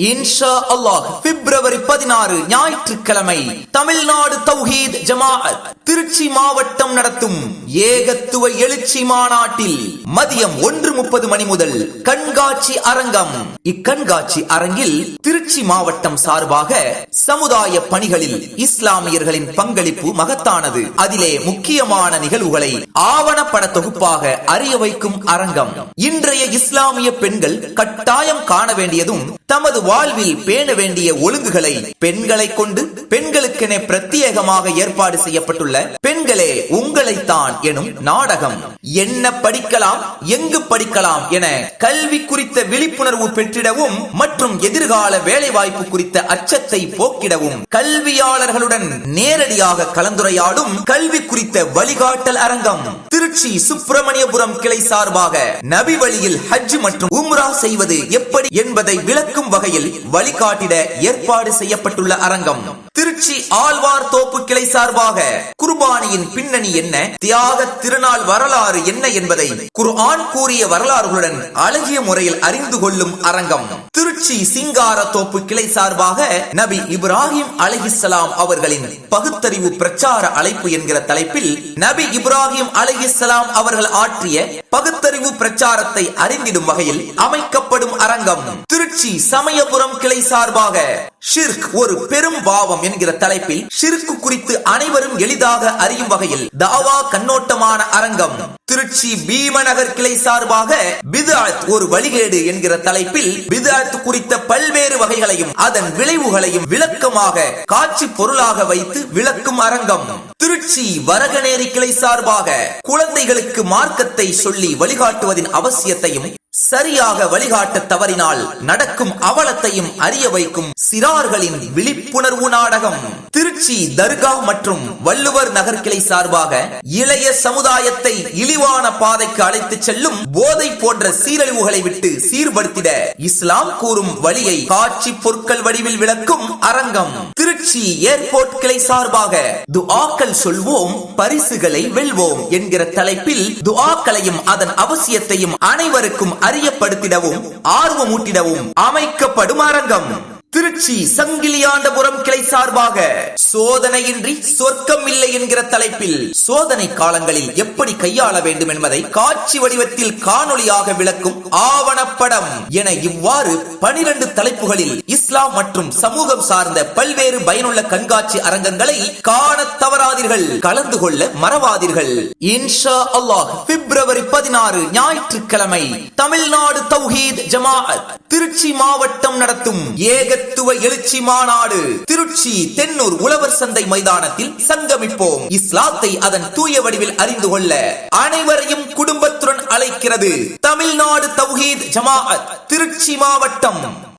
இன்ஷா அல்லாஹ் பிப்ரவரி 16 ஞாயிற்றுக்கிழமை தமிழ்நாடு தௌஹீத் ஜமாஅத் திருச்சி மாவட்டம் நடத்தும் ஏகத்துவ எழுச்சி மாநாட்டில் மதியம் 1:30 மணி முதல் கண்காட்சி அரங்கம். இக்கண்காட்சி அரங்கில் திருச்சி மாவட்டம் சார்பாக சமுதாய பணிகளில் இஸ்லாமியர்களின் பங்களிப்பு மகத்தானது. அதிலே முக்கியமான நிகழ்வுகளை ஆவணப்பட தொகுப்பாக அறிய வைக்கும் அரங்கம். இன்றைய இஸ்லாமிய பெண்கள் கட்டாயம் காண வேண்டியதும் தமது வாழ்வில் பேண வேண்டிய ஒழுங்குகளை பெண்களை கொண்டு பெண்களுக்கென பிரத்யேகமாக ஏற்பாடு செய்யப்பட்டுள்ள பெண்களே உங்களைத்தான் எனும் நாடகம். என்ன படிக்கலாம், எங்கு படிக்கலாம் என கல்வி குறித்த விழிப்புணர்வு பெற்றிடவும் மற்றும் எதிர்கால வேலைவாய்ப்பு குறித்த அச்சத்தை போக்கிடவும் கல்வியாளர்களுடன் நேரடியாக கலந்துரையாடும் கல்வி குறித்த வழிகாட்டல் அரங்கம். திருச்சி சுப்பிரமணியபுரம் கிளை சார்பாக நபி வழியில் ஹஜ் மற்றும் உம்ரா செய்வது எப்படி என்பதை விளக்கும் வகையில் வழிகாட்டிட ஏற்பாடு செய்யப்பட்டுள்ள அரங்கம். திருச்சி ஆழ்வார் தோப்பு கிளை சார்பாக குர்பானியின் பின்னணி என்ன, தியாக திருநாள் வரலாறு என்ன என்பதை குர்ஆன் கூறிய வரலாறுகளுடன் அழகிய முறையில் அறிந்து கொள்ளும் அரங்கம். திருச்சி சிங்கார தோப்பு கிளை சார்பாக நபி இப்ராஹிம் அலைஹிஸ்ஸலாம் அவர்களின் பகுத்தறிவு பிரச்சார அழைப்பு என்கிற தலைப்பில் நபி இப்ராஹிம் அலைஹிஸ்ஸலாம் அவர்கள் ஆற்றிய பகுத்தறிவு பிரச்சாரத்தை அறிந்திடும் வகையில் அமைக்கப்படும் அரங்கம். திருச்சி சமயபுரம் கிளை சார்பாக ஷிர்க் ஒரு பெரும் பாவம் என்கிற தலைப்பில் ஷிர்க் குறித்து அனைவரும் எளிதாக அறியும் வகையில் தாவா கண்ணோட்டமான அரங்கம். திருச்சி பீமநகர் கிளை சார்பாக பித்அத் ஒரு வழிகேடு என்கிற தலைப்பில் பித்அத் குறித்த பல்வேறு வகைகளையும் அதன் விளைவுகளையும் விளக்கமாக காட்சி பொருளாக வைத்து விளக்கும் அரங்கம். திருச்சி வரகநேரி கிளை சார்பாக குழந்தைகளுக்கு மார்க்கத்தை சொல்லி வழிகாட்டுவதின் அவசியத்தையும் சரியாக வழிகாட்ட தவறினால் நடக்கும் அவலத்தையும் அறிய வைக்கும் சிறார்களின் விழிப்புணர்வு நாடகம். திருச்சி தர்கா மற்றும் வள்ளுவர் நகர் கிளை சார்பாக இளைய சமுதாயத்தை இழிவான பாதைக்கு அழைத்து செல்லும் போதை போன்ற சீரழிவுகளை விட்டு சீர்படுத்திட இஸ்லாம் கூறும் வழியை காட்சி பொருட்கள் வடிவில் விளக்கும் அரங்கம். திருச்சி ஏர்போர்ட் கிளை சார்பாக துஆக்கள் சொல்வோம் பரிசுகளை வெல்வோம் என்கிற தலைப்பில் துஆக்களையும் அதன் அவசியத்தையும் அனைவருக்கும் அறியப்படுத்திடவும் ஆர்வமூட்டிடவும் அமைக்கப்படும் அரங்கம். திருச்சி சங்கிலியாண்டபுரம் கிளை சார்பாக சோதனையின்றி சொர்க்கம் இல்லை என்கிற தலைப்பில் சோதனை காலங்களில் எப்படி கையாள வேண்டும் என்பதை காட்சி வடிவத்தில் காணொளியாக விளக்கும் ஆவணப்படம் என இவ்வாறு 12 தலைப்புகளில் இஸ்லாம் மற்றும் சமூகம் சார்ந்த பல்வேறு பயனுள்ள கண்காட்சி அரங்கங்களை காண தவறாதீர்கள், கலந்து கொள்ள மறவாதீர்கள். இன்ஷா அல்லாஹ் பிப்ரவரி 16 ஞாயிற்றுக்கிழமை தமிழ்நாடு தௌஹீத் ஜமாஅத் திருச்சி மாவட்டம் நடத்தும் ஏகத்துவ எழுச்சி மாநாடு. திருச்சி தென்னூர் உழவர் சந்தை மைதானத்தில் சங்கமிப்போம். இஸ்லாத்தை அதன் தூய வடிவில் அறிந்து கொள்ள அனைவரையும் குடும்பத்துடன் அழைக்கிறது தமிழ்நாடு தௌஹீத் ஜமாஅத் திருச்சி மாவட்டம்.